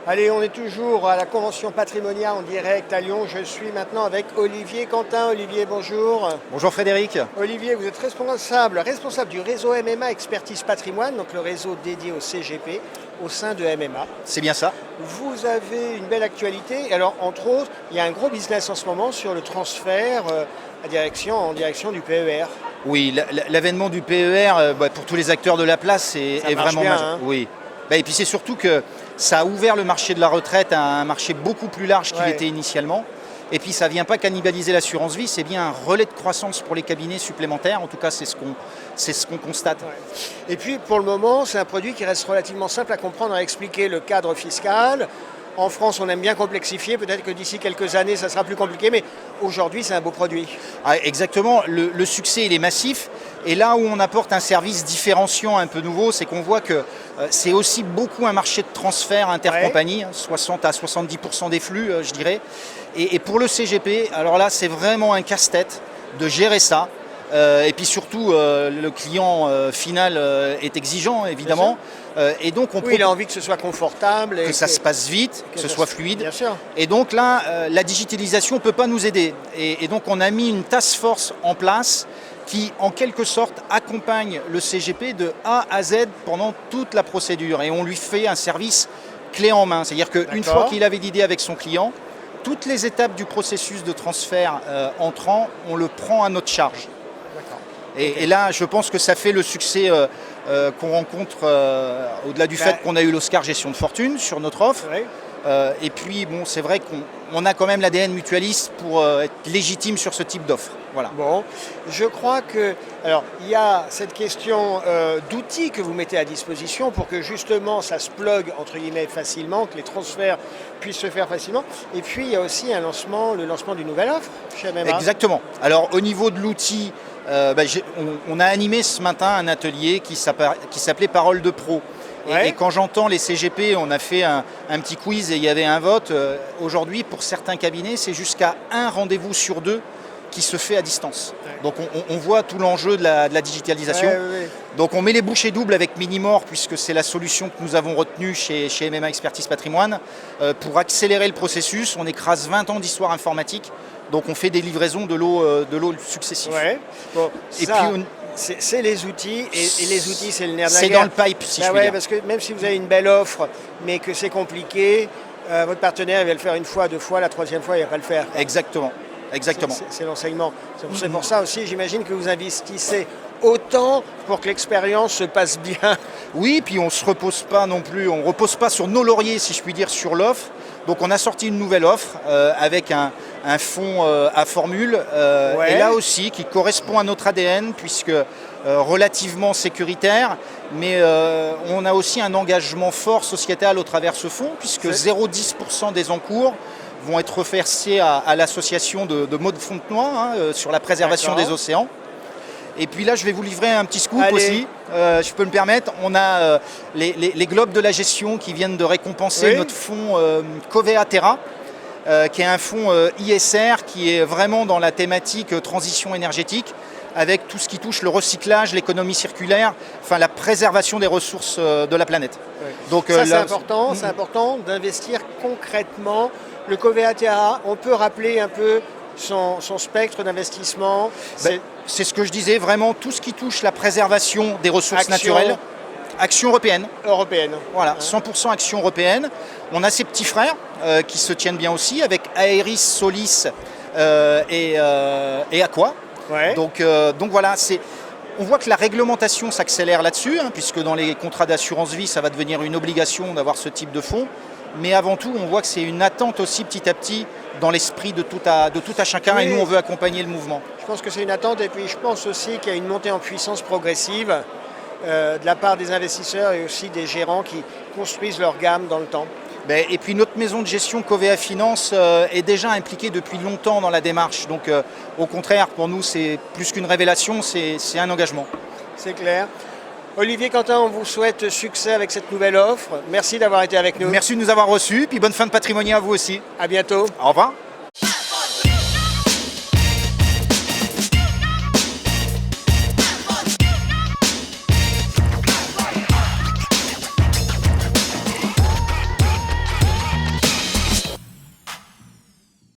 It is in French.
Allez, on est toujours à la Convention Patrimonia en direct à Lyon. Je suis maintenant avec Olivier Quentin. Olivier, bonjour. Bonjour Frédéric. Olivier, vous êtes responsable du réseau MMA Expertise Patrimoine, donc le réseau dédié au CGP au sein de MMA. C'est bien ça. Vous avez une belle actualité. Alors, entre autres, il y a un gros business en ce moment sur le transfert en direction du PER. Oui, l'avènement du PER pour tous les acteurs de la place est vraiment bien, majeur. hein. Oui. Et puis c'est surtout que ça a ouvert le marché de la retraite à un marché beaucoup plus large qu'il était initialement. Et puis ça ne vient pas cannibaliser l'assurance vie, c'est bien un relais de croissance pour les cabinets supplémentaires. En tout cas, c'est ce qu'on constate. Ouais. Et puis pour le moment, c'est un produit qui reste relativement simple à comprendre, à expliquer le cadre fiscal. En France, on aime bien complexifier. Peut-être que d'ici quelques années, ça sera plus compliqué. Mais aujourd'hui, c'est un beau produit. Ah, exactement. Le succès, il est massif. Et là où on apporte un service différenciant un peu nouveau, c'est qu'on voit que c'est aussi beaucoup un marché de transfert intercompagnie, 60 à 70% des flux, je dirais. Et pour le CGP, alors là, c'est vraiment un casse-tête de gérer ça. Et puis surtout, le client final est exigeant, évidemment. Et donc il a envie que ce soit confortable. Que ça se passe vite, que ce soit fluide. Bien sûr. Et donc là, la digitalisation ne peut pas nous aider. Et donc on a mis une task force en place qui, en quelque sorte, accompagne le CGP de A à Z pendant toute la procédure. Et on lui fait un service clé en main. C'est-à-dire qu'une fois qu'il avait l'idée avec son client, toutes les étapes du processus de transfert entrant, on le prend à notre charge. Et là, je pense que ça fait le succès qu'on rencontre au-delà du fait qu'on a eu l'Oscar Gestion de Fortune sur notre offre. Oui. Et puis, bon, c'est vrai qu'on a quand même l'ADN mutualiste pour être légitime sur ce type d'offre. Voilà. Bon, je crois que... Alors, il y a cette question d'outils que vous mettez à disposition pour que justement ça se plug, entre guillemets, facilement, que les transferts puissent se faire facilement. Et puis, il y a aussi le lancement d'une nouvelle offre chez MMA. Exactement. Alors, au niveau de l'outil, on a animé ce matin un atelier qui s'appelait Parole de Pro. Et quand j'entends les CGP, on a fait un petit quiz et il y avait un vote. Aujourd'hui, pour certains cabinets, c'est jusqu'à un rendez-vous sur 2 qui se fait à distance. Donc on voit tout l'enjeu de la digitalisation. Donc on met les bouchées doubles avec Minimore, puisque c'est la solution que nous avons retenue chez MMA Expertise Patrimoine. Pour accélérer le processus, on écrase 20 ans d'histoire informatique. Donc on fait des livraisons de l'eau successifs. Bon, et ça, puis c'est les outils, et les outils, c'est le nerf de la guerre. C'est dans le pipe, si je puis dire. Parce que même si vous avez une belle offre, mais que c'est compliqué, votre partenaire il va le faire une fois, 2 fois, la 3e fois, il ne va pas le faire. Exactement. C'est l'enseignement. C'est pour ça aussi, j'imagine que vous investissez autant pour que l'expérience se passe bien. Oui, puis on ne se repose pas non plus, on ne repose pas sur nos lauriers, si je puis dire, sur l'offre. Donc on a sorti une nouvelle offre avec un fonds à formule, et là aussi qui correspond à notre ADN, puisque relativement sécuritaire, mais on a aussi un engagement fort sociétal au travers de ce fonds, puisque 0,10% des encours vont être reversés à l'association de Maud Fontenoy sur la préservation des océans. Et puis là, je vais vous livrer un petit scoop aussi, je peux me permettre. On a les globes de la gestion qui viennent de récompenser notre fonds Covea Terra, qui est un fonds ISR qui est vraiment dans la thématique transition énergétique, avec tout ce qui touche le recyclage, l'économie circulaire, enfin la préservation des ressources de la planète. Donc, ça, c'est important d'investir concrètement. Le Covea Terra, on peut rappeler un peu son spectre d'investissement. C'est ce que je disais, vraiment tout ce qui touche la préservation des ressources naturelles. Action européenne. Voilà, 100% action européenne. On a ses petits frères qui se tiennent bien aussi, avec Aeris, Solis et Aqua. Donc voilà, on voit que la réglementation s'accélère là-dessus, puisque dans les contrats d'assurance vie, ça va devenir une obligation d'avoir ce type de fonds. Mais avant tout, on voit que c'est une attente aussi petit à petit dans l'esprit de tout à chacun, et nous, on veut accompagner le mouvement. Je pense que c'est une attente, et puis je pense aussi qu'il y a une montée en puissance progressive de la part des investisseurs et aussi des gérants qui construisent leur gamme dans le temps. Et puis notre maison de gestion Covea Finance est déjà impliquée depuis longtemps dans la démarche. Donc au contraire, pour nous, c'est plus qu'une révélation, c'est un engagement. C'est clair. Olivier Quentin, on vous souhaite succès avec cette nouvelle offre. Merci d'avoir été avec nous. Merci de nous avoir reçus, puis bonne fin de patrimoine à vous aussi. À bientôt. Au revoir.